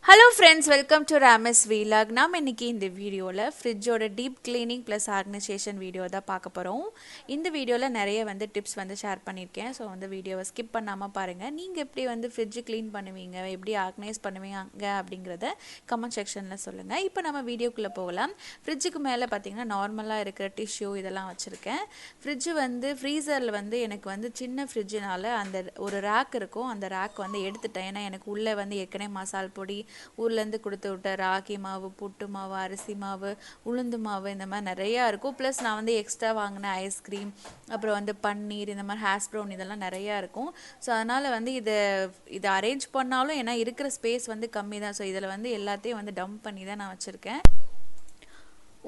Hello friends, welcome to Ramy's vlog. நாம் இன்னைக்கு இந்த வீடியோல ஃப்ரிட்ஜோட deep cleaning plus organisation video தான் பார்க்க போறோம். இந்த வீடியோல நிறைய டிப்ஸ் ஷேர் பண்ணிருக்கேன். சோ அந்த வீடியோவை ஸ்கிப் பண்ணாம பாருங்க. நீங்க எப்படி ஃப்ரிட்ஜ் க்ளீன் பண்ணுவீங்க, எப்படி ஆர்கனைஸ் பண்ணுவீங்க அப்படிங்கறத கமெண்ட் செக்ஷன்ல சொல்லுங்க. இப்போ நம்ம வீடியோக்குள்ள போகலாம். ஃப்ரிட்ஜுக்கு மேல பாத்தீங்கன்னா நார்மலா இருக்கிற டிஷ்யூ இதெல்லாம் வச்சிருக்கேன். ஃப்ரிட்ஜ் ஃப்ரீசர்ல எனக்கு சின்ன ஃப்ரிட்ஜ்னால அந்த ஒரு ரேக் இருக்கும். அந்த ரேக் எடுத்துட்டேன். ஏன்னா எனக்கு உள்ள ஏற்கனவே மசால் பொடி ஊர்லேருந்து கொடுத்து விட்ட ராகி மாவு, புட்டு மாவு, அரிசி மாவு, உளுந்து மாவு இந்த மாதிரி நிறையா இருக்கும். ப்ளஸ் நான் எக்ஸ்ட்ரா வாங்கின ஐஸ்கிரீம், அப்புறம் பன்னீர், இந்த மாதிரி ஹேஷ் ப்ரௌன் இதெல்லாம் நிறையா இருக்கும். ஸோ அதனால் இதை அரேஞ்ச் பண்ணாலும் ஏன்னா இருக்கிற ஸ்பேஸ் கம்மி தான். ஸோ இதில் எல்லாத்தையும் டம்ப் பண்ணி தான் நான் வச்சுருக்கேன்.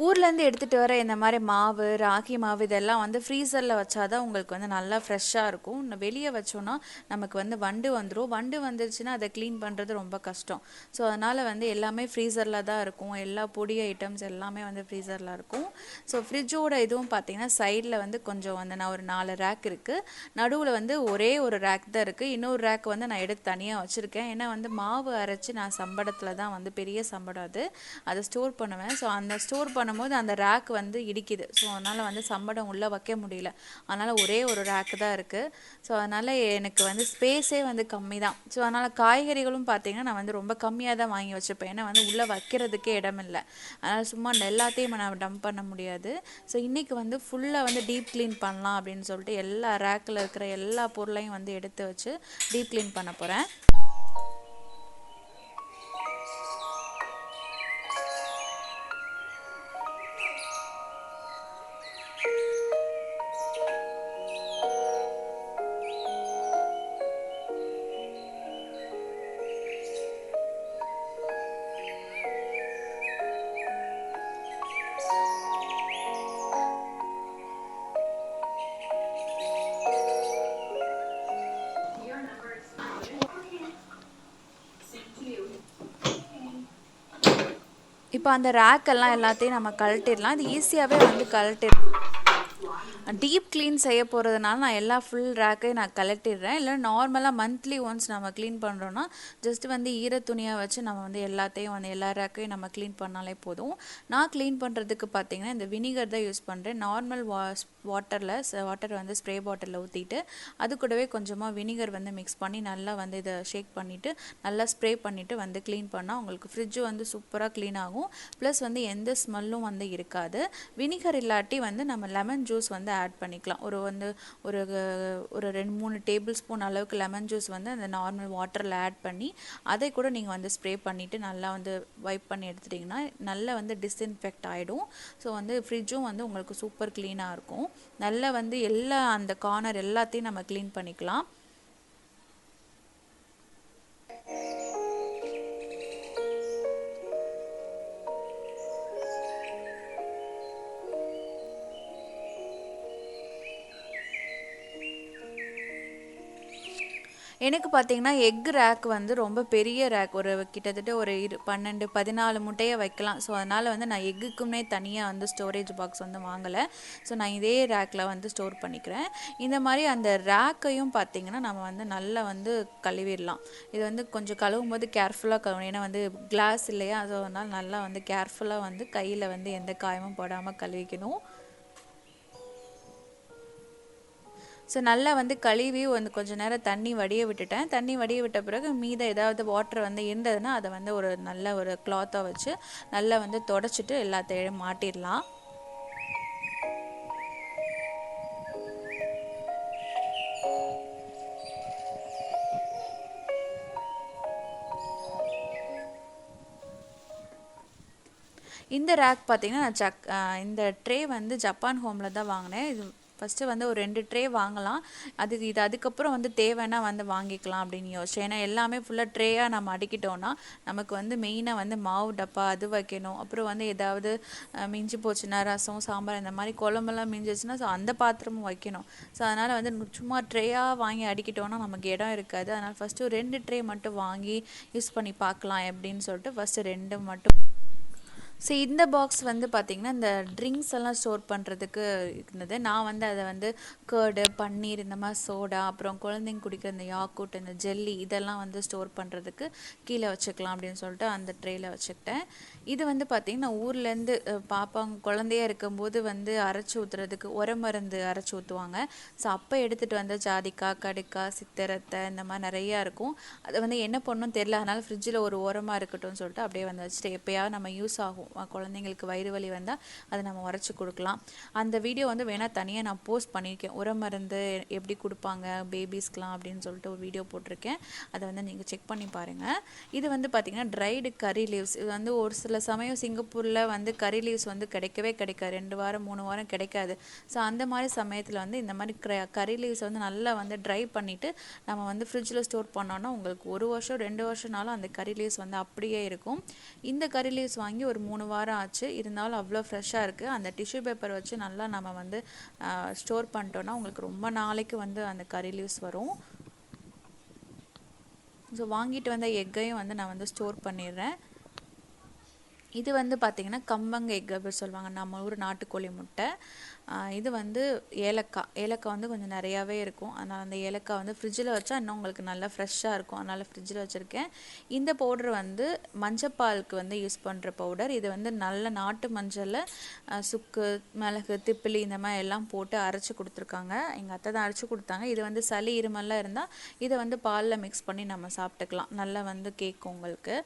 ஊர்லேருந்து எடுத்துகிட்டு வர இந்த மாதிரி மாவு, ராகி மாவு இதெல்லாம் ஃப்ரீசரில் வச்சாதான் உங்களுக்கு நல்லா ஃப்ரெஷ்ஷாக இருக்கும். வெளியே வச்சோன்னா நமக்கு வண்டு வந்துடும். வண்டு வந்துருச்சுன்னா அதை க்ளீன் பண்ணுறது ரொம்ப கஷ்டம். ஸோ அதனால் எல்லாமே ஃப்ரீசரில் தான் இருக்கும். எல்லா பொடி ஐட்டம்ஸ் எல்லாமே ஃப்ரீசரில் இருக்கும். ஸோ ஃப்ரிட்ஜோட இதுவும் பார்த்தீங்கன்னா சைடில் கொஞ்சம் நான் ஒரு 4 ரேக் இருக்குது. நடுவில் ஒரே ஒரு ரேக் தான் இருக்குது. இன்னொரு ரேக் நான் எடுத்து தனியாக வச்சுருக்கேன். ஏன்னா மாவு அரைச்சி நான் சம்படத்தில் தான் பெரிய சம்படம் அதை ஸ்டோர் பண்ணுவேன். ஸோ அந்த ஸ்டோர் பண்ணும்போது அந்த ரேக் இடிக்குது. ஸோ அதனால் சம்படம் உள்ளே வைக்க முடியல. அதனால் ஒரே ஒரு ரேக் தான் இருக்குது. ஸோ அதனால் எனக்கு ஸ்பேஸே கம்மி தான். ஸோ அதனால் காய்கறிகளும் பார்த்தீங்கன்னா நான் ரொம்ப கம்மியாக தான் வாங்கி வச்சுப்பேன். ஏன்னா உள்ளே வைக்கிறதுக்கே இடம் இல்லை. அதனால் சும்மா எல்லாத்தையும் நான் டம்ப் பண்ண முடியாது. ஸோ இன்றைக்கி ஃபுல்லாக டீப் க்ளீன் பண்ணலாம் அப்படின்னு சொல்லிட்டு எல்லா ரேக்கில் இருக்கிற எல்லா பொருளையும் எடுத்து வச்சு டீப் க்ளீன் பண்ண போகிறேன். இப்போ அந்த ரேக்கெல்லாம் எல்லாத்தையும் நம்ம கழட்டிடலாம். இது ஈஸியாகவே கழட்டிடலாம். டீப் க்ளீன் செய்ய போகிறதுனால நான் எல்லா ஃபுல் ரேக்கையும் நான் கலட்டிடுறேன். இல்லை நார்மலாக மந்த்லி ஒன்ஸ் நம்ம க்ளீன் பண்ணுறோன்னா ஜஸ்ட் ஈர துணியாக வச்சு நம்ம எல்லாத்தையும் எல்லா ரேக்கையும் நம்ம க்ளீன் பண்ணாலே போதும். நான் க்ளீன் பண்ணுறதுக்கு பார்த்தீங்கன்னா இந்த வினிகர் தான் யூஸ் பண்ணுறேன். நார்மல் வாட்டர் ஸ்ப்ரே பாட்டிலில் ஊற்றிட்டு அது கூடவே கொஞ்சமாக வினிகர் மிக்ஸ் பண்ணி நல்லா இதை ஷேக் பண்ணிவிட்டு நல்லா ஸ்ப்ரே பண்ணிவிட்டு க்ளீன் பண்ணால் உங்களுக்கு ஃப்ரிட்ஜு சூப்பராக க்ளீன் ஆகும். ப்ளஸ் எந்த ஸ்மெல்லும் இருக்காது. வினிகர் இல்லாட்டி நம்ம லெமன் ஜூஸ் ஆட் பண்ணிக்கலாம். ஒரு ஒரு 2-3 டேபிள் ஸ்பூன் அளவுக்கு லெமன் ஜூஸ் அந்த நார்மல் வாட்டரில் ஆட் பண்ணி அதை கூட நீங்கள் ஸ்ப்ரே பண்ணிவிட்டு நல்லா வைப் பண்ணி எடுத்துட்டிங்கன்னா நல்லா டிஸ்இன்ஃபெக்ட் ஆகிடும். ஸோ ஃப்ரிட்ஜும் உங்களுக்கு சூப்பர் க்ளீனாக இருக்கும். நல்லா எல்லா அந்த கார்னர் எல்லாத்தையும் நம்ம க்ளீன் பண்ணிக்கலாம். எனக்கு பார்த்தீங்கன்னா எக் ரேக் ரொம்ப பெரிய ரேக். ஒரு கிட்டத்தட்ட ஒரு 12-14 முட்டையை வைக்கலாம். ஸோ அதனால் நான் எக்குக்குமே தனியாக ஸ்டோரேஜ் பாக்ஸ் வாங்கலை. ஸோ நான் இதே ரேக்கில் ஸ்டோர் பண்ணிக்கிறேன். இந்த மாதிரி அந்த ரேக்கையும் பார்த்தீங்கன்னா நம்ம நல்லா கழுவிடலாம். இது கொஞ்சம் கழுவும் போது கேர்ஃபுல்லாக கழுவணும். ஏன்னா கிளாஸ் இல்லையா. ஸோ அதனால் நல்லா கேர்ஃபுல்லாக கையில் எந்த காயமும் போடாமல் கழுவிக்கணும். ஸோ நல்லா கழுவி கொஞ்சம் நேரம் தண்ணி வடிய விட்டுட்டேன். தண்ணி வடிய விட்ட பிறகு மீத ஏதாவது வாட்டர் இருந்ததுன்னா அதை ஒரு நல்ல ஒரு கிளாத்தை வச்சு நல்லா தொடச்சிட்டு எல்லாத்தையும் மாட்டிடலாம். இந்த ரேக் பார்த்தீங்கன்னா நான் இந்த ட்ரே ஜப்பான் ஹோமில் தான் வாங்கினேன். இது ஃபஸ்ட்டு ஒரு 2 ட்ரே வாங்கலாம். அதுக்கப்புறம் தேவைன்னா வாங்கிக்கலாம் அப்படின்னு யோசிச்சேன். ஏன்னா எல்லாமே ஃபுல்லாக ட்ரேயாக நம்ம அடுக்கிட்டோன்னா நமக்கு மெயினாக மாவு டப்பா அது வைக்கணும். அப்புறம் ஏதாவது மிஞ்சி போச்சுன்னா ரசம், சாம்பார் இந்த மாதிரி குழம்பெல்லாம் மிஞ்சிச்சுன்னா ஸோ அந்த பாத்திரமும் வைக்கணும். ஸோ அதனால் சும்மா ட்ரேயாக வாங்கி அடிக்கிட்டோன்னா நமக்கு இடம் இருக்காது. அதனால் ஃபஸ்ட்டு 2 ட்ரே மட்டும் வாங்கி யூஸ் பண்ணி பார்க்கலாம் எப்படின்னு சொல்லிட்டு ஃபஸ்ட்டு 2 மட்டும் ஸோ இந்த பாக்ஸ் வந்து பார்த்திங்கன்னா இந்த ட்ரிங்க்ஸ் எல்லாம் ஸ்டோர் பண்ணுறதுக்கு இருந்தது. நான் வந்து அதை வந்து கர்டு, பன்னீர், இந்த மாதிரி சோடா, அப்புறம் குழந்தைங்க குடிக்கிற இந்த யாக்கூட், இந்த ஜெல்லி இதெல்லாம் வந்து ஸ்டோர் பண்ணுறதுக்கு கீழே வச்சுக்கலாம் அப்படின்னு சொல்லிட்டு அந்த ட்ரேயில் வச்சுக்கிட்டேன். இது வந்து பார்த்திங்கன்னா ஊர்லேருந்து பாப்பாங்க குழந்தையா இருக்கும்போது வந்து அரைச்சி ஊற்றுறதுக்கு மருந்து அரைச்சி ஊற்றுவாங்க. ஸோ அப்போ எடுத்துகிட்டு வந்த ஜாதிக்காய், கடுக்காய், சித்திரத்தை இந்த மாதிரி நிறையா இருக்கும். அதை வந்து என்ன பண்ணணும்னு தெரியல, அதனால் ஃப்ரிட்ஜில் ஒரு ஓரமாக இருக்கட்டும்னு சொல்லிட்டு அப்படியே வந்து வச்சுட்டு எப்போயாவது நம்ம யூஸ் ஆகும் குழந்தைங்களுக்கு வயிறு வலி வந்தால் அதை நம்ம உரைச்சி கொடுக்கலாம். அந்த வீடியோ வந்து வேணால் தனியாக நான் போஸ்ட் பண்ணியிருக்கேன். மருந்து எப்படி கொடுப்பாங்க பேபிஸ்க்கெலாம் அப்படின்னு சொல்லிட்டு ஒரு வீடியோ போட்டிருக்கேன். அதை வந்து நீங்கள் செக் பண்ணி பாருங்கள். இது வந்து பார்த்திங்கன்னா ட்ரைடு கறி லீவ்ஸ். இது வந்து ஒரு சில சமயம் சிங்கப்பூரில் வந்து கறி லீவ்ஸ் வந்து கிடைக்கவே கிடைக்காது, 2 வாரம் 3 வாரம் கிடைக்காது. ஸோ அந்த மாதிரி சமயத்தில் வந்து இந்த மாதிரி கறி லீவ்ஸ் வந்து நல்லா வந்து ட்ரை பண்ணிவிட்டு நம்ம வந்து ஃப்ரிட்ஜில் ஸ்டோர் பண்ணோன்னா உங்களுக்கு 1 வருஷம் 2 வருஷம்னாலும் அந்த கறி லீவ்ஸ் வந்து அப்படியே இருக்கும். இந்த கறி லீவ்ஸ் வாங்கி ஒரு 3 வாரம் ஆச்சு, இருந்தாலும் அவ்வளோ ஃப்ரெஷ்ஷாக இருக்குது. அந்த டிஷ்யூ பேப்பர் வச்சு நல்லா நம்ம வந்து ஸ்டோர் பண்ணிட்டோன்னா உங்களுக்கு ரொம்ப நாளைக்கு வந்து அந்த கறி லீவ்ஸ் வரும். ஸோ வாங்கிட்டு வந்த எக்கையும் வந்து நான் வந்து ஸ்டோர் பண்ணிடுறேன். இது வந்து பார்த்திங்கன்னா கம்பங்க எக் அப்படின்னு சொல்லுவாங்க, நம்ம ஊர் நாட்டுக்கோழி முட்டை. இது வந்து ஏலக்காய் வந்து கொஞ்சம் நிறையாவே இருக்கும். அதனால் அந்த ஏலக்காய் வந்து ஃப்ரிட்ஜில் வச்சா இன்னும் உங்களுக்கு நல்லா ஃப்ரெஷ்ஷாக இருக்கும், அதனால் ஃப்ரிட்ஜில் வச்சுருக்கேன். இந்த பவுட்ரு வந்து மஞ்சப்பாலுக்கு வந்து யூஸ் பண்ணுற பவுடர். இது வந்து நல்ல நாட்டு மஞ்சளில் சுக்கு, மிளகு, திப்பிலி இந்த மாதிரி எல்லாம் போட்டு அரைச்சி கொடுத்துருக்காங்க. எங்கள் அத்தை தான் அரைச்சி கொடுத்தாங்க. இது வந்து சளி இருமல்லாம் இருந்தால் இதை வந்து பாலில் மிக்ஸ் பண்ணி நம்ம சாப்பிட்டுக்கலாம், நல்லா வந்து கேட்கும் உங்களுக்கு.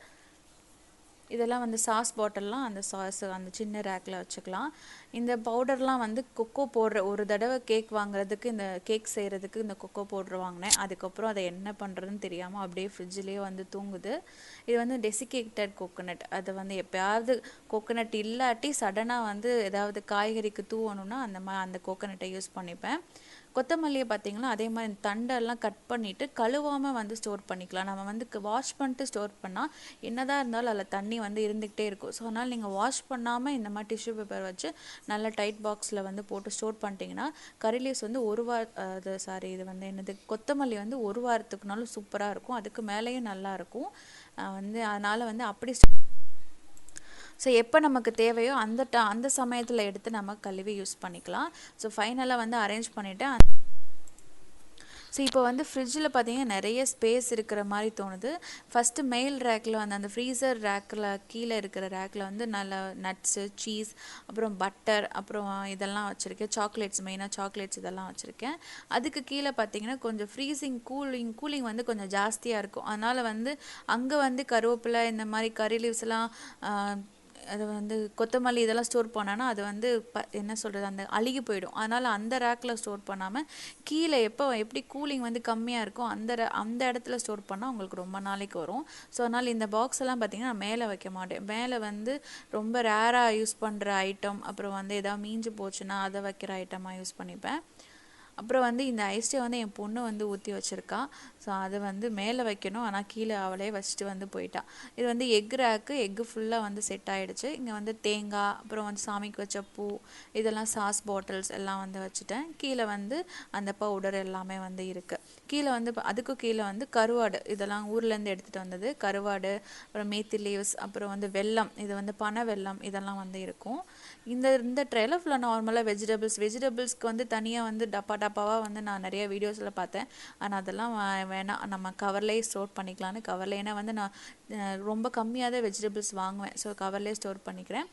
இதெல்லாம் வந்து சாஸ் பாட்டில்லாம் அந்த சாஸ் அந்த சின்ன ரேக்கில் வச்சுக்கலாம். இந்த பவுடர்லாம் வந்து கொக்கோ பவுடர், ஒரு தடவை கேக் வாங்குறதுக்கு இந்த கேக் செய்கிறதுக்கு இந்த கொக்கோ பவுடர் வாங்கினேன். அதுக்கப்புறம் அதை என்ன பண்ணுறதுன்னு தெரியாமல் அப்படியே ஃப்ரிட்ஜிலேயே வந்து தூங்குது. இது வந்து டெசிகேட்டட் கோகோனட். அது வந்து எப்போயாவது கோகோனட் இல்லாட்டி சடனாக வந்து ஏதாவது காய்கறிக்கு தூவணுன்னா அந்த கோகோனட்டை யூஸ் பண்ணிப்பேன். கொத்தமல்லியை பார்த்திங்கன்னா அதே மாதிரி தண்டெல்லாம் கட் பண்ணிவிட்டு கழுவாமல் வந்து ஸ்டோர் பண்ணிக்கலாம். நம்ம வந்து வாஷ் பண்ணிட்டு ஸ்டோர் பண்ணால் என்னதான் இருந்தாலும் அதில் தண்ணி வந்து இருந்துக்கிட்டே இருக்கும். ஸோ அதனால் நீங்கள் வாஷ் பண்ணாமல் இந்த மாதிரி டிஷ்யூ பேப்பர் வச்சு நல்ல டைட் பாக்ஸில் வந்து போட்டு ஸ்டோர் பண்ணிட்டீங்கன்னா கறி லீவ்ஸ் வந்து இது வந்து என்னது கொத்தமல்லி வந்து 1 வாரத்துக்குனாலும் சூப்பராக இருக்கும், அதுக்கு மேலேயும் நல்லாயிருக்கும் வந்து. அதனால் வந்து அப்படி ஸோ எப்போ நமக்கு தேவையோ அந்த சமயத்தில் எடுத்து நம்ம கழுவி யூஸ் பண்ணிக்கலாம். ஸோ ஃபைனலாக வந்து அரேஞ்ச் பண்ணிவிட்டேன். ஸோ இப்போ வந்து ஃப்ரிட்ஜில் பார்த்திங்கன்னா நிறைய ஸ்பேஸ் இருக்கிற மாதிரி தோணுது. ஃபஸ்ட்டு மேல் ரேக்கில் வந்து அந்த ஃப்ரீசர் ரேக்கில் கீழே இருக்கிற ரேக்கில் வந்து நல்ல நட்ஸு, சீஸ், அப்புறம் பட்டர், அப்புறம் இதெல்லாம் வச்சுருக்கேன். சாக்லேட்ஸ், மெயினாக சாக்லேட்ஸ் இதெல்லாம் வச்சுருக்கேன். அதுக்கு கீழே பார்த்திங்கன்னா கொஞ்சம் கூலிங் வந்து கொஞ்சம் ஜாஸ்தியாக இருக்கும். அதனால் வந்து அங்கே வந்து கருவேப்பிலை இந்த மாதிரி கறி லீவ்ஸ்லாம் அது வந்து கொத்தமல்லி இதெல்லாம் ஸ்டோர் பண்ணோன்னா அது வந்து என்ன சொல்கிறது அந்த அழுகி போயிடும். அதனால் அந்த ரேக்கில் ஸ்டோர் பண்ணாமல் கீழே எப்படி கூலிங் வந்து கம்மியாக இருக்கும் அந்த இடத்துல ஸ்டோர் பண்ணால் உங்களுக்கு ரொம்ப நாளைக்கு வரும். ஸோ அதனால் இந்த பாக்ஸ் எல்லாம் பார்த்திங்கன்னா நான் மேலே வைக்க மாட்டேன். மேலே வந்து ரொம்ப ரேராக யூஸ் பண்ணுற ஐட்டம், அப்புறம் வந்து எதாவது மீஞ்சு போச்சுன்னா அதை வைக்கிற ஐட்டமாக யூஸ் பண்ணிப்பேன். அப்புறம் வந்து இந்த ஐஸ்டே வந்து என் பொண்ணு வந்து ஊற்றி வச்சுருக்கா. ஸோ அதை வந்து மேலே வைக்கணும், ஆனால் கீழே அவளே வச்சுட்டு வந்து போயிட்டா. இது வந்து எக்கு ஃபுல்லாக வந்து செட் ஆகிடுச்சு. இங்கே வந்து தேங்காய், அப்புறம் வந்து சாமிக்கு வச்ச பூ, இதெல்லாம் சாஸ் பாட்டில்ஸ் எல்லாம் வந்து வச்சுட்டேன். கீழே வந்து அந்த பவுடர் எல்லாமே வந்து இருக்குது. கீழே வந்து அதுக்கும் கீழே வந்து கருவாடு, இதெல்லாம் ஊர்லேருந்து எடுத்துகிட்டு வந்தது. கருவாடு, அப்புறம் மேத்தி லீவ்ஸ், அப்புறம் வந்து வெல்லம், இது வந்து பனை வெல்லம், இதெல்லாம் வந்து இருக்கும். இந்த ட்ரேல ஃபுல்லாக நார்மலாக வெஜிடபிள்ஸ்க்கு வந்து தனியாக வந்து டப்பாவாக வந்து நான் நிறைய வீடியோஸில் பார்த்தேன். ஆனால் அதெல்லாம் வேணாம், நம்ம கவர்லேயே ஸ்டோர் பண்ணிக்கலான்னு கவர்லேயே. ஏன்னா வந்து நான் ரொம்ப கம்மியாக தான் வெஜிடபிள்ஸ் வாங்குவேன். ஸோ கவர்லேயே ஸ்டோர் பண்ணிக்கிறேன்.